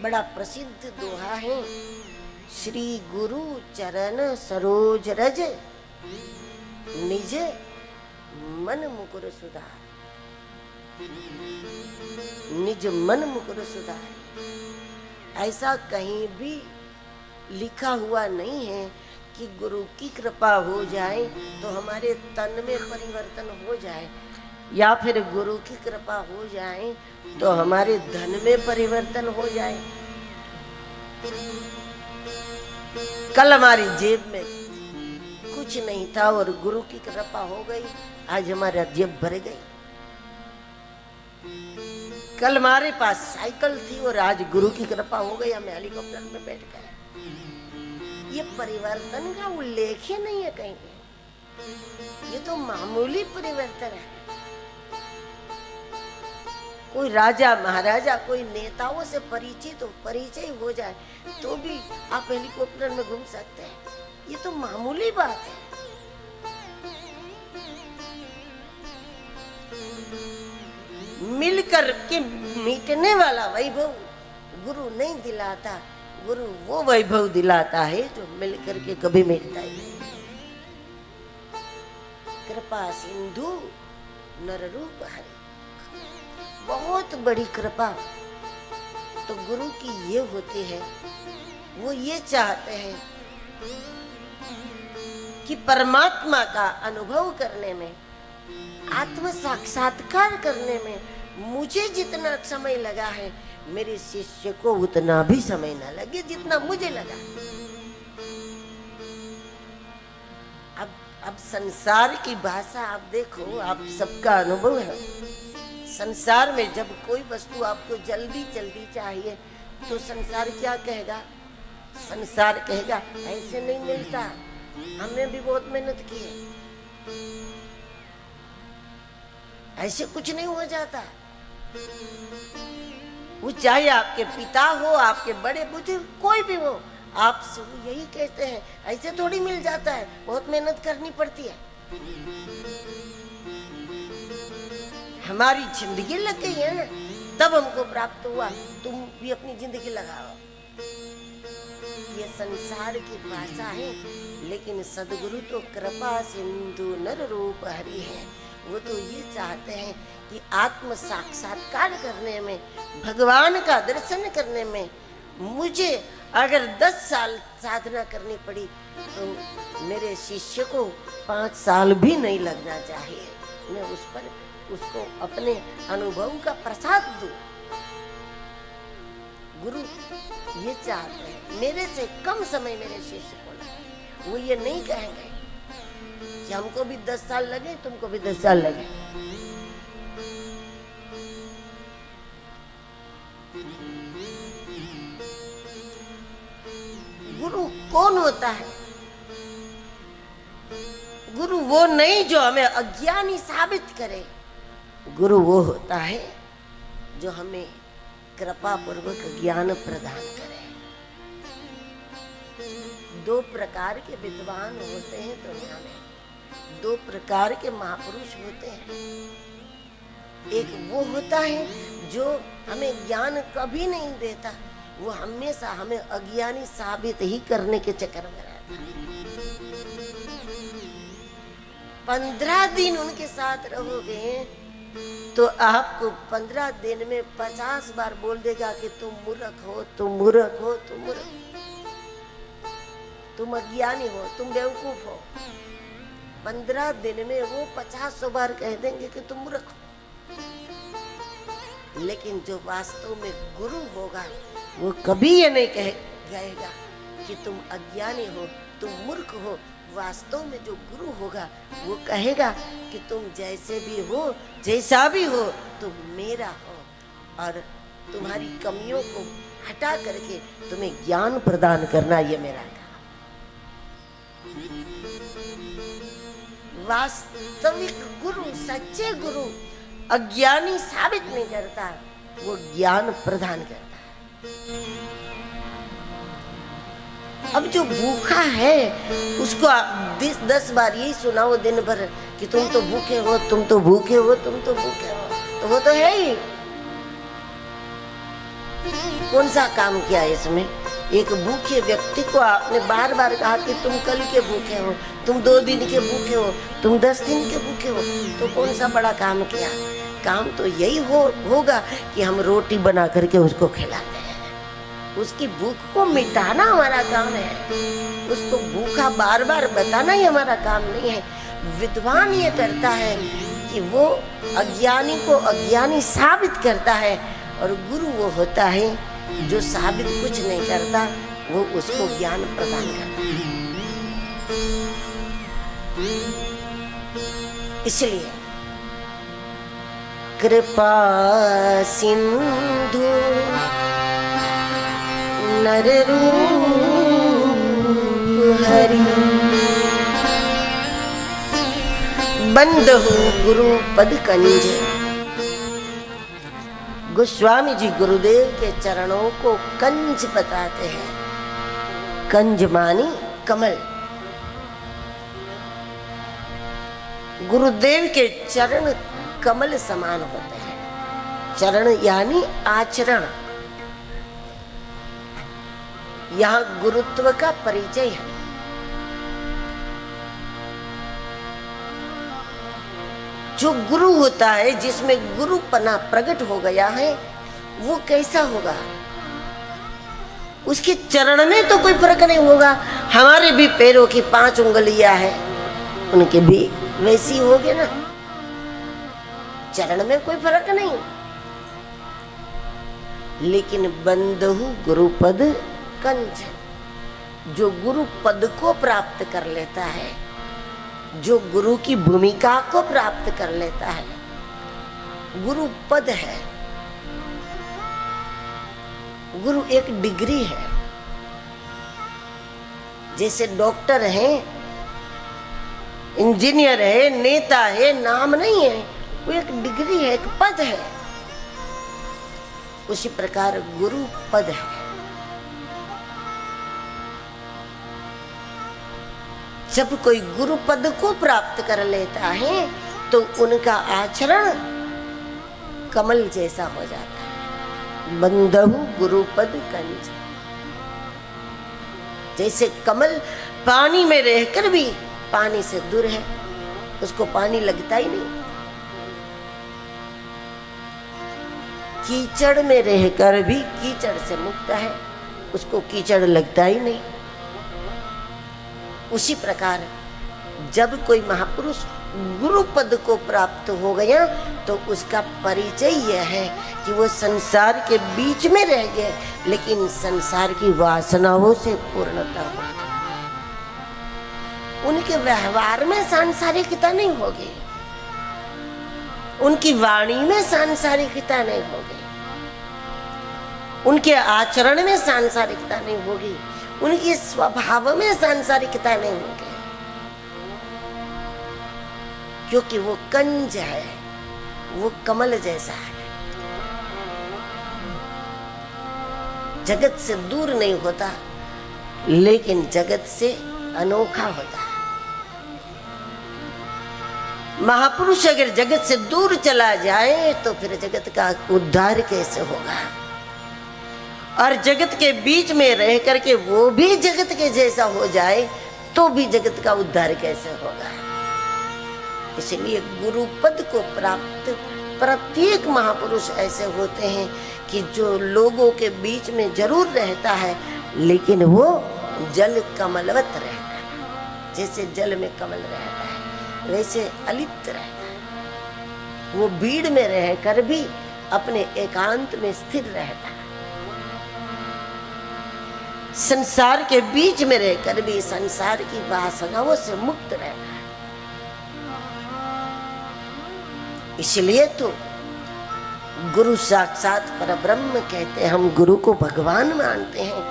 बड़ा प्रसिद्ध दोहा है, श्री गुरु चरण सरोज रज निज मन मुकुर सुधार। निज मन मुकुर सुधार, ऐसा कहीं भी लिखा हुआ नहीं है कि गुरु की कृपा हो जाए तो हमारे तन में परिवर्तन हो जाए, या फिर गुरु की कृपा हो जाए तो हमारे धन में परिवर्तन हो जाए। कल हमारी जेब में कुछ नहीं था और गुरु की कृपा हो गई, आज हमारा जेब भर गई। कल हमारे पास साइकिल थी और आज गुरु की कृपा हो गई, हम हेलीकॉप्टर में बैठ गए। ये परिवर्तन का उल्लेख ही नहीं है कहीं, ये तो मामूली परिवर्तन है। कोई राजा महाराजा, कोई नेताओं से परिचय हो जाए तो भी आप हेलीकॉप्टर में घूम सकते हैं, ये तो मामूली बात है। मिलकर के मिटने वाला वैभव गुरु नहीं दिलाता, गुरु वो वैभव दिलाता है जो मिलकर के कभी मिटता ही नहीं। कृपा सिंधु नर रूप हरि, बहुत बड़ी कृपा तो गुरु की ये होती है। वो ये चाहते हैं कि परमात्मा का अनुभव करने में, आत्म साक्षात्कार करने में मुझे जितना समय लगा है, मेरे शिष्य को उतना भी समय ना लगे जितना मुझे लगा। अब संसार की भाषा आप देखो, आप सबका अनुभव है। संसार में जब कोई वस्तु आपको जल्दी जल्दी चाहिए तो संसार क्या कहेगा? संसार कहेगा ऐसे नहीं मिलता, हमने भी बहुत मेहनत की है, ऐसे कुछ नहीं हो जाता। वो चाहे आपके पिता हो, आपके बड़े बुजुर्ग कोई भी हो, आपसे वो यही कहते हैं ऐसे थोड़ी मिल जाता है, बहुत मेहनत करनी पड़ती है। हमारी जिंदगी लग गई है ना, तब हमको प्राप्त हुआ, तुम भी अपनी जिंदगी लगाओ। ये संसार की भाषा है, लेकिन सदगुरु तो कृपा सिंधु नर रूप हरि है। वो तो ये चाहते हैं कि आत्म साक्षात्कार करने में, भगवान का दर्शन करने में मुझे अगर 10 साल साधना करनी पड़ी तो मेरे शिष्य को 5 साल भी नहीं लगना चाहिए। मैं उसको अपने अनुभव का प्रसाद दूं। गुरु ये चाहते हैं मेरे से कम समय मेरे शिष्य को लगे। वो ये नहीं कहेंगे कि हमको भी 10 साल लगे, तुमको भी 10 साल लगे। गुरु कौन होता है? गुरु वो नहीं जो हमें अज्ञानी साबित करे, गुरु वो होता है जो हमें कृपा पूर्वक ज्ञान प्रदान करे। 2 प्रकार के विद्वान होते हैं दुनिया में, 2 प्रकार के महापुरुष होते हैं। एक वो होता है जो हमें ज्ञान कभी नहीं देता, वो हमेशा हमें अज्ञानी साबित ही करने के चक्कर में रहता है। 15 दिन उनके साथ रहोगे तो आपको 15 दिन में 50 बार बोल देगा कि तुम मूर्ख हो, तुम मूर्ख हो, तुम मूर्ख, तुम अज्ञानी हो, तुम बेवकूफ हो। 15 दिन में वो 50 बार कह देंगे कि तुम मूर्ख हो। लेकिन जो वास्तव में गुरु होगा वो कभी ये नहीं कहेगा कि तुम अज्ञानी हो, तुम मूर्ख हो। वास्तव में जो गुरु होगा वो कहेगा कि तुम जैसे भी हो, जैसा भी हो, तुम मेरा हो, और तुम्हारी कमियों को हटा करके तुम्हें ज्ञान प्रदान करना ये मेरा काम। वास्तविक गुरु, सच्चे गुरु अज्ञानी साबित नहीं करता, वो ज्ञान प्रदान करता है। अब जो भूखा है उसको 10 बार यही सुनाओ दिन भर कि तुम तो भूखे हो, तुम तो भूखे हो, तुम तो भूखे हो, तो वो तो है ही। कौन सा काम किया इसमें? एक भूखे व्यक्ति को आपने बार बार कहा कि तुम कल के भूखे हो, तुम 2 दिन के भूखे हो, तुम 10 दिन के भूखे हो, तो कौन सा बड़ा काम किया? काम तो यही होगा कि हम रोटी बना करके उसको खिला दें। उसकी भूख को मिटाना हमारा काम है, उसको भूखा बार बार बताना ही हमारा काम नहीं है। विद्वान ये करता है कि वो अज्ञानी को अज्ञानी साबित करता है, और गुरु वो होता है जो साबित कुछ नहीं करता, वो उसको ज्ञान प्रदान करता है। इसलिए कृपा सिंधु नर रूप हरि, बंदहु गुरु पद कंज। गोस्वामी जी गुरुदेव के चरणों को कंज बताते हैं। कंज मानी कमल। गुरुदेव के चरण कमल समान होते हैं। चरण यानी आचरण। यहां गुरुत्व का परिचय है। जो गुरु होता है, जिसमें गुरुपना प्रकट हो गया है, वो कैसा होगा? उसके चरण में तो कोई फर्क नहीं होगा। हमारे भी पैरों की 5 उंगलियां हैं, उनके भी वैसी होगे ना। चरण में कोई फर्क नहीं। लेकिन बंदहु गुरुपद कंज, जो गुरु पद को प्राप्त कर लेता है, जो गुरु की भूमिका को प्राप्त कर लेता है, गुरु पद है। गुरु एक डिग्री है। जैसे डॉक्टर है, इंजीनियर है, नेता है, नाम नहीं है, वो एक डिग्री है, एक पद है। उसी प्रकार गुरु पद है। जब कोई गुरु पद को प्राप्त कर लेता है तो उनका आचरण कमल जैसा हो जाता है। बंदहु गुरुपद कंज। जैसे कमल पानी में रहकर भी पानी से दूर है, उसको पानी लगता ही नहीं। कीचड़ में रहकर भी कीचड़ से मुक्त है, उसको कीचड़ लगता ही नहीं। उसी प्रकार जब कोई महापुरुष गुरु पद को प्राप्त हो गया तो उसका परिचय यह है कि वो संसार के बीच में रह गए, लेकिन संसार की वासनाओं से पूर्णता हो गई। उनके व्यवहार में सांसारिकता नहीं होगी, उनकी वाणी में सांसारिकता नहीं होगी, उनके आचरण में सांसारिकता नहीं होगी, उनके स्वभाव में सांसारिकता नहीं होगी, क्योंकि वो कंज है, वो कमल जैसा है। जगत से दूर नहीं होता, लेकिन जगत से अनोखा होता है। महापुरुष अगर जगत से दूर चला जाए तो फिर जगत का उद्धार कैसे होगा? और जगत के बीच में रह करके वो भी जगत के जैसा हो जाए तो भी जगत का उद्धार कैसे होगा? इसलिए गुरु पद को प्राप्त प्रत्येक महापुरुष ऐसे होते हैं कि जो लोगों के बीच में जरूर रहता है, लेकिन वो जल कमलवत रहता है। जैसे जल में कमल रहता है वैसे अलिप्त रहता है। वो भीड़ में रहकर भी अपने एकांत में स्थिर रहता है। संसार के बीच में रहकर भी संसार की वासनाओं से मुक्त रहता है। इसलिए तो गुरु साक्षात परब्रह्म कहते हैं। हम गुरु को भगवान मानते हैं।